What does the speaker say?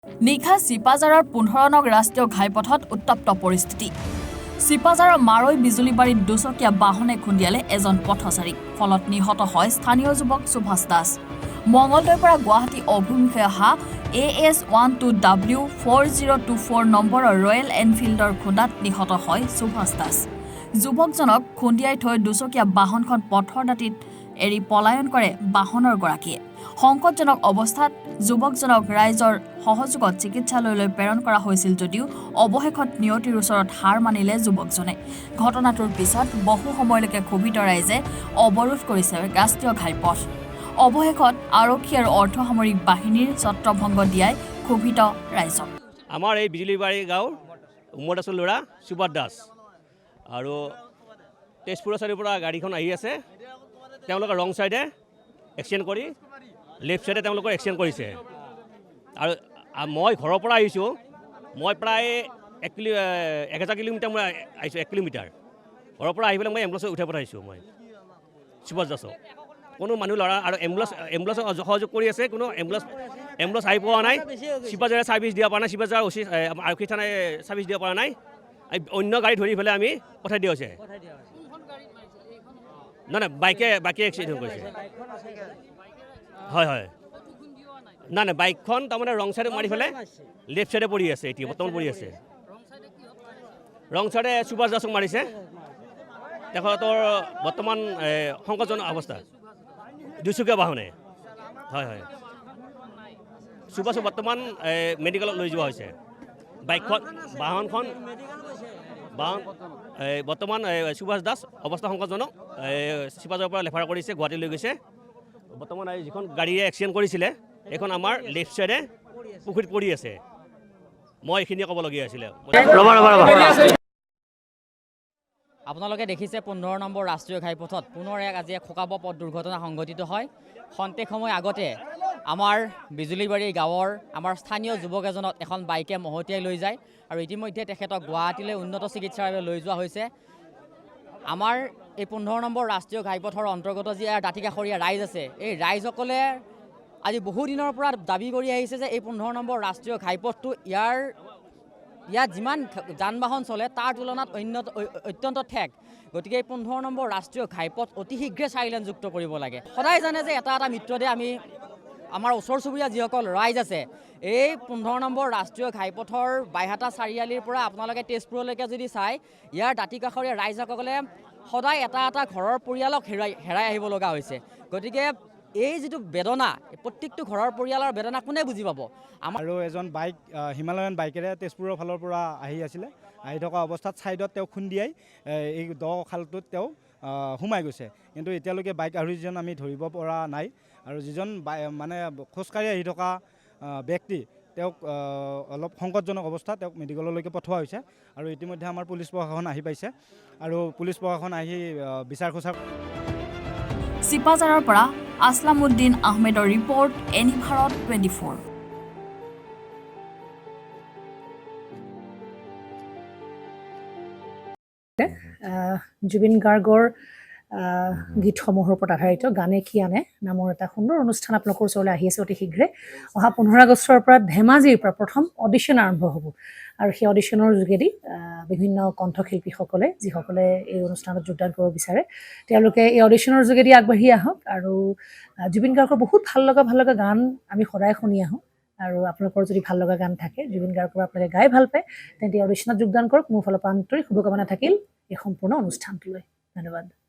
নিশা চিপাঝাৰৰ 15 নং ৰাষ্ট্ৰীয় ঘাইপথত উত্তপ্ত পৰিস্থিতি। চিপাঝাৰৰ মাৰৈ বিজুলীবাৰীত দুচকীয়া বাহনে খুন্দিয়ালে এজন পথচাৰীক। ফলত নিহত হয় স্থানীয় যুৱক সুভাষ দাস। মঙলদৈৰ পৰা গুৱাহাটী অভিমুখে অহা AS12W4024 নম্বৰৰ ৰয়েল এনফিল্ডৰ খুন্দাত নিহত হয় সুভাষ দাস। যুৱকজনক খুন্দিয়াই থৈ দুচকীয়া বাহনখন পথৰ দাঁতিত এৰি পলায়ন কৰে বাহনৰ গৰাকীয়ে। সংকটজনক অৱস্থাত যুৱকজনক ৰাইজৰ সহযোগত চিকিৎসালয়লৈ প্ৰেৰণ কৰা হৈছিল যদিও অৱশেষত নিয়তিৰ ওচৰত হাৰ মানিলে যুৱকজনে। ঘটনাটোৰ পিছত বহু সময়লৈকে ক্ষোভিত ৰাইজে অৱৰোধ কৰিছে ৰাষ্ট্ৰীয় ঘাইপথ। অৱশেষত আৰক্ষী আৰু অৰ্ধসামৰিক বাহিনীৰ ছত্ৰভংগ দিয়াই ক্ষোভিত ৰাইজক। আমাৰ এই বিজুলীবাৰী গাঁৱৰ উমৰ দাসৰ ল'ৰা সুভাষ দাস আৰু তেজপুৰৰ চাইডৰ পৰা গাড়ীখন আহি আছে। তেওঁলোকে ৰং চাইডে এক্সিডেণ্ট কৰি লেফ্ট চাইডে তেওঁলোকৰ এক্সিডেণ্ট কৰিছে। আৰু মই ঘৰৰ পৰা আহিছোঁ, মই প্ৰায় 1000 কিলোমিটাৰ মই আহিছোঁ, 1 কিলোমিটাৰ ঘৰৰ পৰা আহি পেলাই মই এম্বুলেঞ্চত উঠাই পঠাইছোঁ মই সুভাষ দাসক। কোনো মানুহ ল'ৰা আৰু এম্বুলেঞ্চক সহযোগ কৰি আছে, কোনো এম্বুলেঞ্চ আহি পোৱা নাই। চিপাঝাৰে ছাৰ্ভিচ দিব পৰা নাই, চিপাঝাৰ আৰক্ষী থানাই ছাৰ্ভিচ দিব পৰা নাই। অন্য গাড়ী ধৰি পেলাই আমি পঠাই দিয়া হৈছে। নাই বাইকে এক্সিডেণ্ট কৰিছে। হয় নাই বাইকখন তাৰমানে ৰং চাইডে মাৰি পেলাই লেফ্ট চাইডে পৰি আছে, এতিয়া বৰ্তমান পৰি আছে। ৰং চাইডে সুভাষ দাসক মাৰিছে। তেখেতৰ বৰ্তমান সংকটজনক অৱস্থা, দুচকীয়া বাহনে। হয় সুভাষক বৰ্তমান মেডিকেলত লৈ যোৱা হৈছে। বাহনখন বৰ্তমান সুভাষ দাস অৱস্থা সংকটজনক। চিপাঝাৰৰ পৰা ৰেফাৰ কৰিছে, গুৱাহাটী লৈ গৈছে। বৰ্তমান যিখন গাড়ীয়ে এক্সিডেণ্ট কৰিছিলে এইখন আমাৰ লেফ্ট চাইডে পুখুৰীত পৰি আছে। মই এইখিনিয়ে ক'বলগীয়া আছিলে। আপোনালোকে দেখিছে 15 নম্বৰ ৰাষ্ট্ৰীয় ঘাইপথত পুনৰ আজি শোকাব পথ দুৰ্ঘটনা সংঘটিত হয়। খন্তেক সময় আগতে আমাৰ বিজুলীবাৰী গাঁৱৰ আমাৰ স্থানীয় যুৱক এজনক এখন বাইকে মহতিয়াই লৈ যায় আৰু ইতিমধ্যে তেখেতক গুৱাহাটীলৈ উন্নত চিকিৎসাৰ বাবে লৈ যোৱা হৈছে। আমাৰ এই 15 নম্বৰ ৰাষ্ট্ৰীয় ঘাইপথৰ অন্তৰ্গত যি দাঁতিকাষৰীয়া ৰাইজ আছে, এই ৰাইজসকলে আজি বহুদিনৰ পৰা দাবী কৰি আহিছে যে এই 15 নম্বৰ ৰাষ্ট্ৰীয় ঘাইপথটো ইয়াত যিমান যান বাহন চলে তাৰ তুলনাত অত্যন্ত ঠেক। গতিকে এই 15 নম্বৰ ৰাষ্ট্ৰীয় ঘাইপথ অতি শীঘ্ৰে 4 লেনযুক্ত কৰিব লাগে। সদায় জানে যে এটা মৃত্যুদে আমাৰ ওচৰ চুবুৰীয়া যিসকল ৰাইজ আছে, এই 15 নম্বৰ ৰাষ্ট্ৰীয় ঘাইপথৰ বাইহাটা চাৰিআলিৰ পৰা আপোনালোকে তেজপুৰলৈকে যদি চাই, ইয়াৰ দাঁতিকাষৰীয়া ৰাইজসকলে সদায় এটা ঘৰৰ পৰিয়ালক হেৰাই আহিব লগা হৈছে। গতিকে এই যিটো বেদনা, প্ৰত্যেকটো ঘৰৰ পৰিয়ালৰ বেদনা কোনে বুজি পাব? আৰু এজন হিমালয়ান বাইকেৰে তেজপুৰৰ ফালৰ পৰা আহি আছিলে। আহি থকা অৱস্থাত ছাইডত তেওঁ খুন্দিয়াই এই দ খালটোত তেওঁ সোমাই গৈছে। কিন্তু এতিয়ালৈকে বাইক আৰোহীজন আমি ধৰিব পৰা নাই। আৰু যিজন মানে খোজকাঢ়ি আহি থকা ব্যক্তি, তেওঁক অলপ সংকটজনক অৱস্থা, তেওঁক মেডিকেললৈকে পঠোৱা হৈছে। আৰু ইতিমধ্যে আমাৰ পুলিচ প্ৰশাসন আহি পাইছে আৰু পুলিচ প্ৰশাসন আহি বিচাৰ খোচাৰ। চিপাঝাৰৰ পৰা আসলামউদ্দিন আহমেদৰ ৰিপৰ্ট, এনি ভাৰত 24। জুবিন গাৰ্গৰ গীতসমূহৰ ওপৰত আধাৰিত গানে কি আনে নামৰ এটা সুন্দৰ অনুষ্ঠান আপোনালোকৰ ওচৰলৈ আহি আছে অতি শীঘ্ৰে। অহা 15 আগষ্টৰ পৰা ধেমাজিৰ পৰা প্ৰথম অডিশ্যন আৰম্ভ হ'ব আৰু সেই অডিশ্যনৰ যোগেদি বিভিন্ন কণ্ঠশিল্পীসকলে যিসকলে এই অনুষ্ঠানত যোগদান কৰিব বিচাৰে, তেওঁলোকে এই অডিশ্যনৰ যোগেদি আগবাঢ়ি আহক। আৰু জুবিন গাৰ্গৰ বহুত ভাল লগা গান আমি সদায় শুনি আহোঁ। আৰু আপোনালোকৰ যদি ভাল লগা গান থাকে, জুবিন গাৰ্গৰ আপোনালোকে গাই ভাল পায়, তেন্তে অডিশ্যনত যোগদান কৰক। মোৰ ফালৰ পৰা আন্তৰিক শুভকামনা থাকিল এই সম্পূৰ্ণ অনুষ্ঠানটোলৈ। ধন্যবাদ।